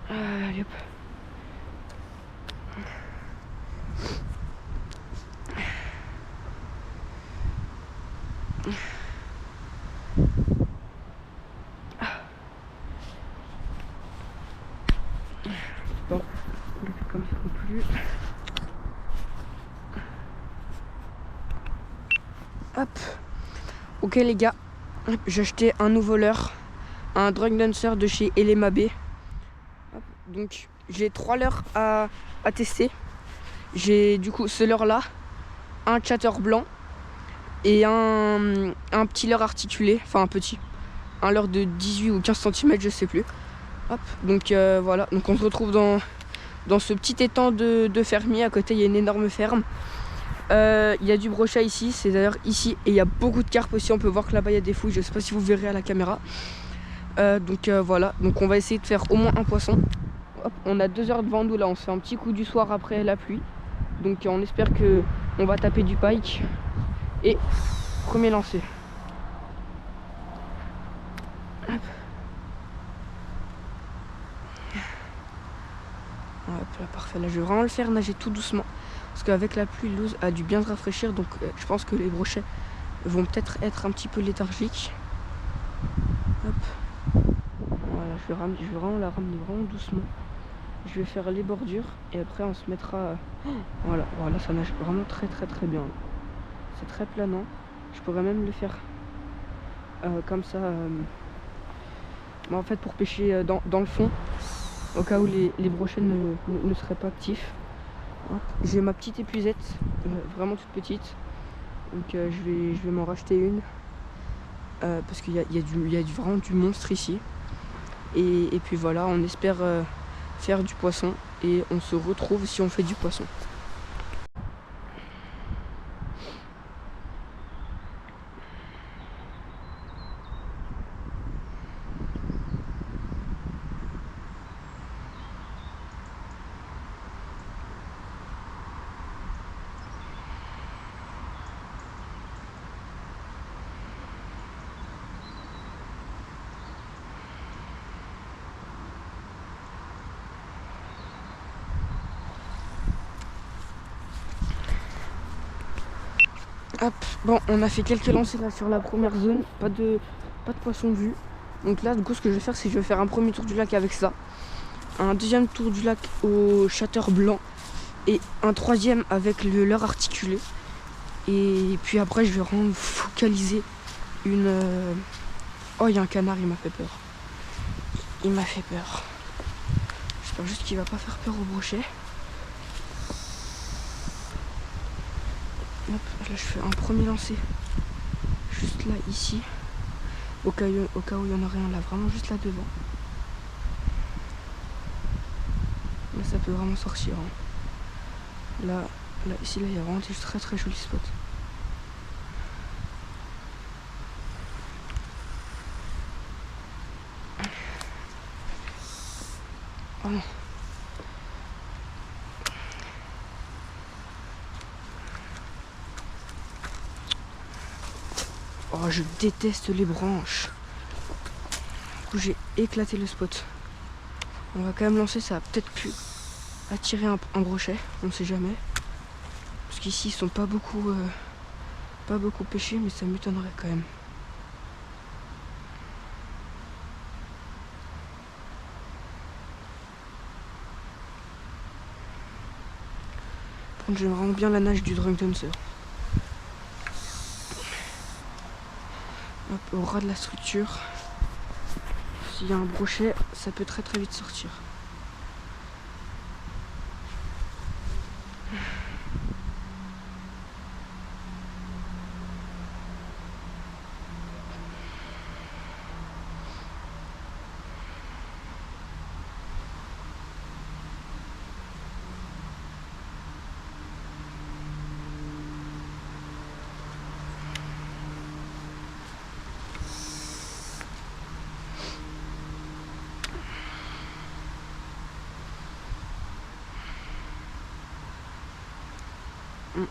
Allez hop. Bon, on le fait comme ça non plus. Hop. Ok les gars, j'ai acheté un nouveau leurre, un Drunk Dancer de chez Elema B. Donc j'ai 3 leurres à tester. J'ai du coup ce leurre là, un chatter blanc et un petit leurre articulé, enfin un petit, un leurre de 18 ou 15 cm, je sais plus. Hop, donc voilà, donc on se retrouve dans ce petit étang de fermier. À côté il y a une énorme ferme. Il y a du brochet ici, c'est d'ailleurs ici, et il y a beaucoup de carpes aussi. On peut voir que là-bas il y a des fouilles, je sais pas si vous verrez à la caméra. Donc voilà, donc on va essayer de faire au moins un poisson. Hop, on a 2 heures devant nous là, on se fait un petit coup du soir après la pluie. Donc on espère que on va taper du pike. Et premier lancer. Hop. Hop là, parfait. Là je vais vraiment le faire nager tout doucement. Parce qu'avec la pluie, l'eau a dû bien se rafraîchir. Donc je pense que les brochets vont peut-être être un petit peu léthargiques. Hop. Voilà, je vais vraiment la ramener vraiment doucement. Je vais faire les bordures et après on se mettra. Voilà, ça nage vraiment très bien. C'est très planant. Je pourrais même le faire comme ça. En fait, pour pêcher dans le fond, au cas où les brochets ne seraient pas actifs. J'ai ma petite épuisette, vraiment toute petite. Donc je vais m'en racheter une. Parce qu'il y a vraiment du monstre ici. Et puis voilà, on espère faire du poisson. Et on se retrouve si on fait du poisson. Hop, bon, on a fait quelques lancers là sur la première zone, pas de poisson vu. Donc là, du coup, ce que je vais faire, c'est que je vais faire un premier tour du lac avec ça, un deuxième tour du lac au chatter blanc et un troisième avec le leurre articulé. Et puis après, je vais vraiment focaliser une. Oh, il y a un canard, il m'a fait peur. Il m'a fait peur. J'espère juste qu'il va pas faire peur au brochet. Hop, là je fais un premier lancer juste là ici, au cas où il y en aurait un là, vraiment juste là devant. Là ça peut vraiment sortir, hein. Là ici là il y a vraiment des très jolis spots. Oh non. Oh, je déteste les branches. Du coup j'ai éclaté le spot. On va quand même lancer, ça a peut-être pu attirer un brochet, on ne sait jamais. Parce qu'ici ils sont pas beaucoup pêchés, mais ça m'étonnerait quand même. Par contre j'aime vraiment bien la nage du Drunk Dancer. Hop, au ras de la structure. S'il y a un brochet, ça peut très vite sortir.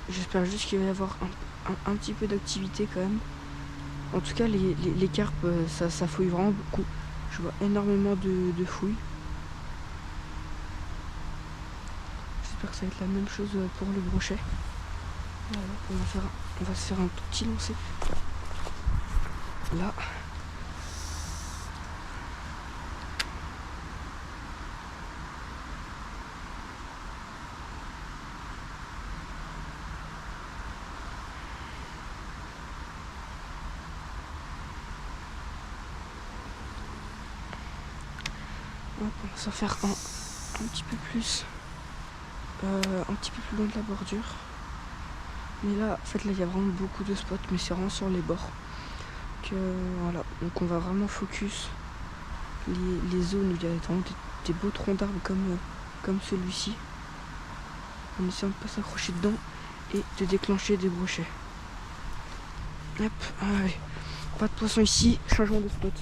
J'espère juste qu'il va y avoir un petit peu d'activité quand même. En tout cas les carpes ça fouille vraiment beaucoup. Je vois énormément de fouilles. J'espère que ça va être la même chose pour le brochet. Voilà, on va se faire un tout petit lancer. Là. Hop, on va s'en faire un petit peu plus. Un petit peu plus loin de la bordure. Mais là, en fait, là, il y a vraiment beaucoup de spots, mais c'est vraiment sur les bords. Voilà, donc on va vraiment focus les zones où il y a vraiment des beaux troncs d'arbres comme celui-ci. En essayant de ne pas s'accrocher dedans et de déclencher des brochets. Hop, allez. Pas de poisson ici, changement de spot.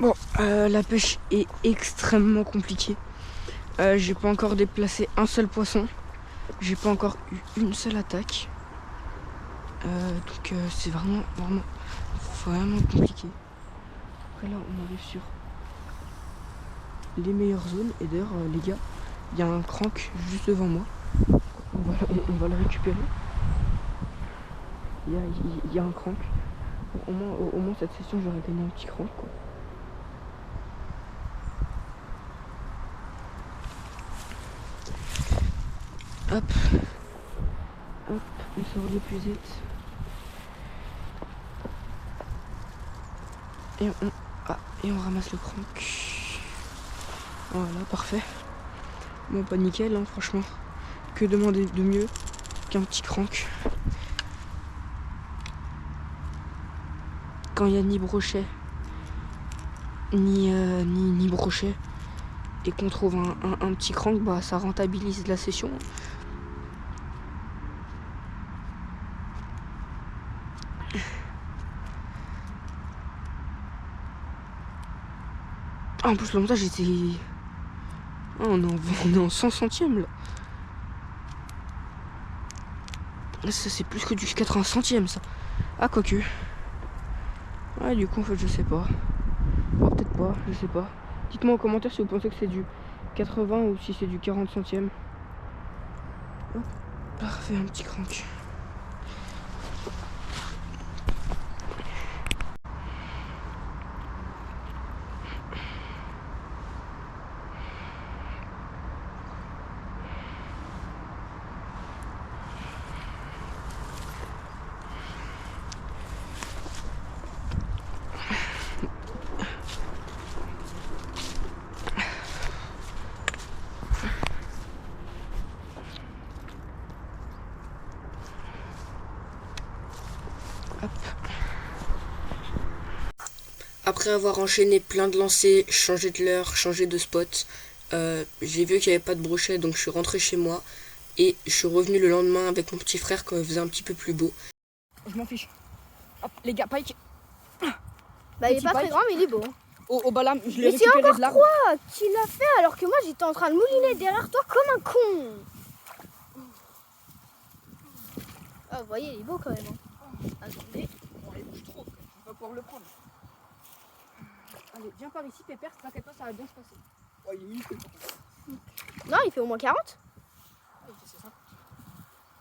Bon, la pêche est extrêmement compliquée. J'ai pas encore déplacé un seul poisson. J'ai pas encore eu une seule attaque. Donc c'est vraiment compliqué. Après là, on arrive sur les meilleures zones. Et d'ailleurs, les gars, il y a un crank juste devant moi. On va le récupérer. Il y a un crank. Au moins cette session, j'aurais gagné un petit crank, quoi. Hop, on sort l'épuisette. Et on ramasse le crank. Voilà, parfait. Bon, pas nickel, hein, franchement. Que demander de mieux qu'un petit crank. Quand il n'y a ni brochet, ni brochet, et qu'on trouve un petit crank, bah ça rentabilise la session. En plus, le montage était... Oh, on est en 100 centièmes là. Ça c'est plus que du 80 centièmes ça. Ah, quoique. Ouais, du coup en fait je sais pas. Oh, peut-être pas, je sais pas. Dites-moi en commentaire si vous pensez que c'est du 80 ou si c'est du 40 centièmes. Oh, parfait, un petit crank. Hop. Après avoir enchaîné plein de lancers, changé de leurre, changé de spot, j'ai vu qu'il n'y avait pas de brochet, donc je suis rentré chez moi et je suis revenu le lendemain avec mon petit frère quand il faisait un petit peu plus beau. Je m'en fiche. Hop, les gars, pike. Bah, il est pas très grand, mais il est beau. Au balam, je l'ai récupéré de l'arbre. Mais c'est encore toi qui l'as fait alors que moi j'étais en train de mouliner derrière toi comme un con. Ah, vous voyez, il est beau quand même. Hein. Attendez. Bon, il bouge trop, je vais pas pouvoir le prendre. Allez, viens par ici, Pépère, t'inquiète pas, ça va bien se passer. Oh, il est nickel. Non, il fait au moins 40. Ah, il fait 50.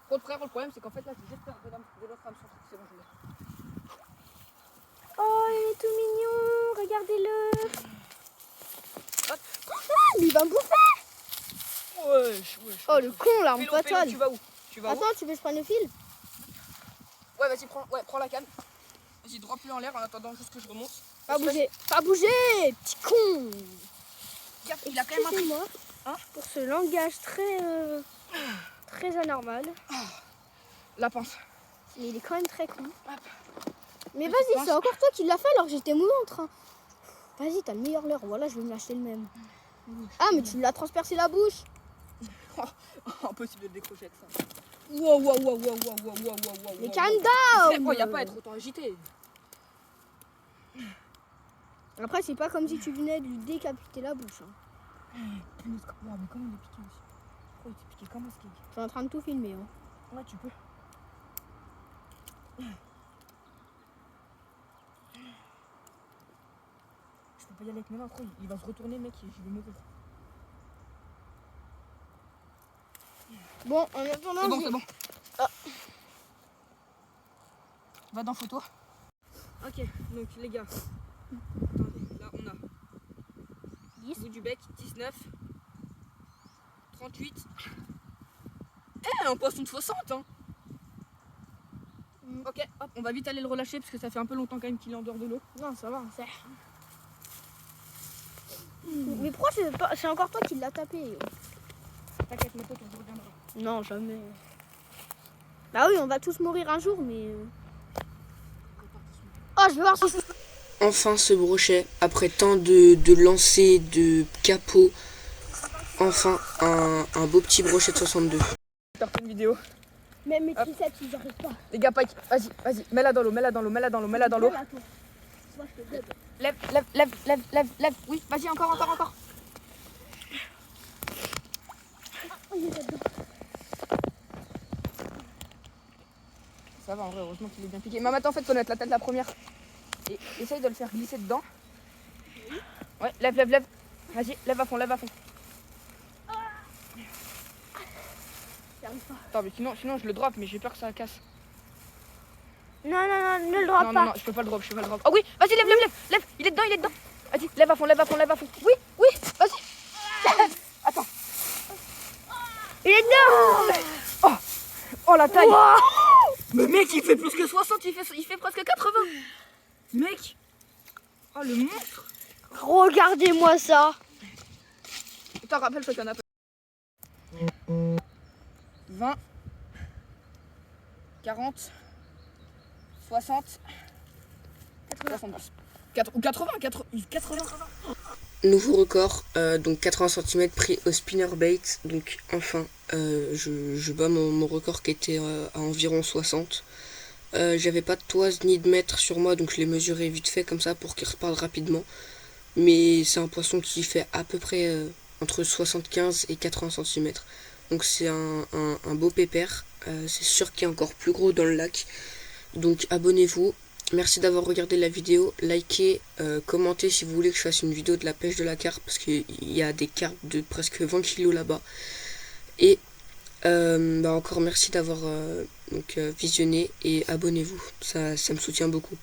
Contre frère, le problème c'est qu'en fait là, je jette de l'autre hameçon. C'est bon, je l'ai. Oh, il est tout mignon, regardez-le. Hop. Ah, il va me bouffer. Wesh. Oh, le con, l'arme patronne. Tu vas où? Attends, tu veux que je prenne le fil? Ouais, vas-y, prends la canne. Vas-y, drop-le en l'air en attendant juste que je remonte. Pas bouger, petit con. Il a quand même un truc. Excusez-moi pour ce langage très anormal. La pince. Mais il est quand même très con. Hop. Mais Tu vas-y, penses c'est encore toi qui l'as fait alors que j'étais mouillé en train. Vas-y, t'as le meilleur leurre. Voilà, je vais me l'acheter le même. Ah, mais tu l'as transpercé la bouche. Impossible de le décrocher avec ça. Wow, wow, wow, wow, wow, wow, wow, wow. Mais calm down. Oh, y a pas à être autant agité. Après, c'est pas comme si tu venais de lui décapiter la bouche. Mais comment il est piqué aussi? Pourquoi il s'est piqué comment ce cake? Je suis en train de tout filmer. Hein. Ouais, tu peux. Je peux pas y aller avec mes mains, trop. Il va se retourner, mec, et je vais mourir. Bon, en attendant, C'est bon, j'ai- c'est bon. Ah. Va dans photo. Ok, donc les gars. Attendez, là on a 10. bout du bec, 19, 38. Eh, un poisson de 60 hein. Ok, hop, on va vite aller le relâcher parce que ça fait un peu longtemps quand même qu'il est en dehors de l'eau. Non, ça va, c'est. Mais pourquoi c'est encore toi qui l'as tapé? T'inquiète, mes potes, on reviendra. Non, jamais. Bah oui, on va tous mourir un jour, mais. Oh, je vais voir si. Enfin ce brochet, après tant de lancers, de capots, enfin un beau petit brochet de 62. Faire une vidéo. Même mes triceps, ils arrivent pas. Les gars, Pike, vas-y, mets-la dans l'eau, mets-la dans l'eau, mets-la dans l'eau, mets-la dans l'eau. Voilà, toi. Soit je te donne. Lève. Oui, vas-y, encore. Oh, il est là-dedans. Ça va en vrai, heureusement qu'il est bien piqué. Mais maintenant, en fait, faut mettre la tête la première. Et essaye de le faire glisser dedans. Ouais, lève. Vas-y, lève à fond. J'arrive pas. Attends, mais sinon je le drop, mais j'ai peur que ça casse. Non, ne le drop pas. Non, je peux pas le drop. Oh oui, vas-y, lève. Il est dedans. Vas-y, lève à fond. Oui, vas-y. Attends. Il est dedans. Oh la taille. Wow. Mais mec, il fait plus que 60, il fait presque 80. Mec. Oh le monstre. Regardez-moi ça. Attends, rappelle-toi qu'il y en a pas. 20, 40, 60, 70. 80. Nouveau record, donc 80 cm pris au spinnerbait. Donc enfin, je bats mon record qui était à environ 60. J'avais pas de toise ni de mètre sur moi, donc je l'ai mesuré vite fait comme ça pour qu'il reparte rapidement. Mais c'est un poisson qui fait à peu près entre 75 et 80 cm. Donc c'est un beau pépère. C'est sûr qu'il est encore plus gros dans le lac. Donc abonnez-vous. Merci d'avoir regardé la vidéo. Likez, commentez si vous voulez que je fasse une vidéo de la pêche de la carpe. Parce qu'il y a des carpes de presque 20 kg là-bas. Et encore merci d'avoir visionné. Et abonnez-vous. Ça me soutient beaucoup.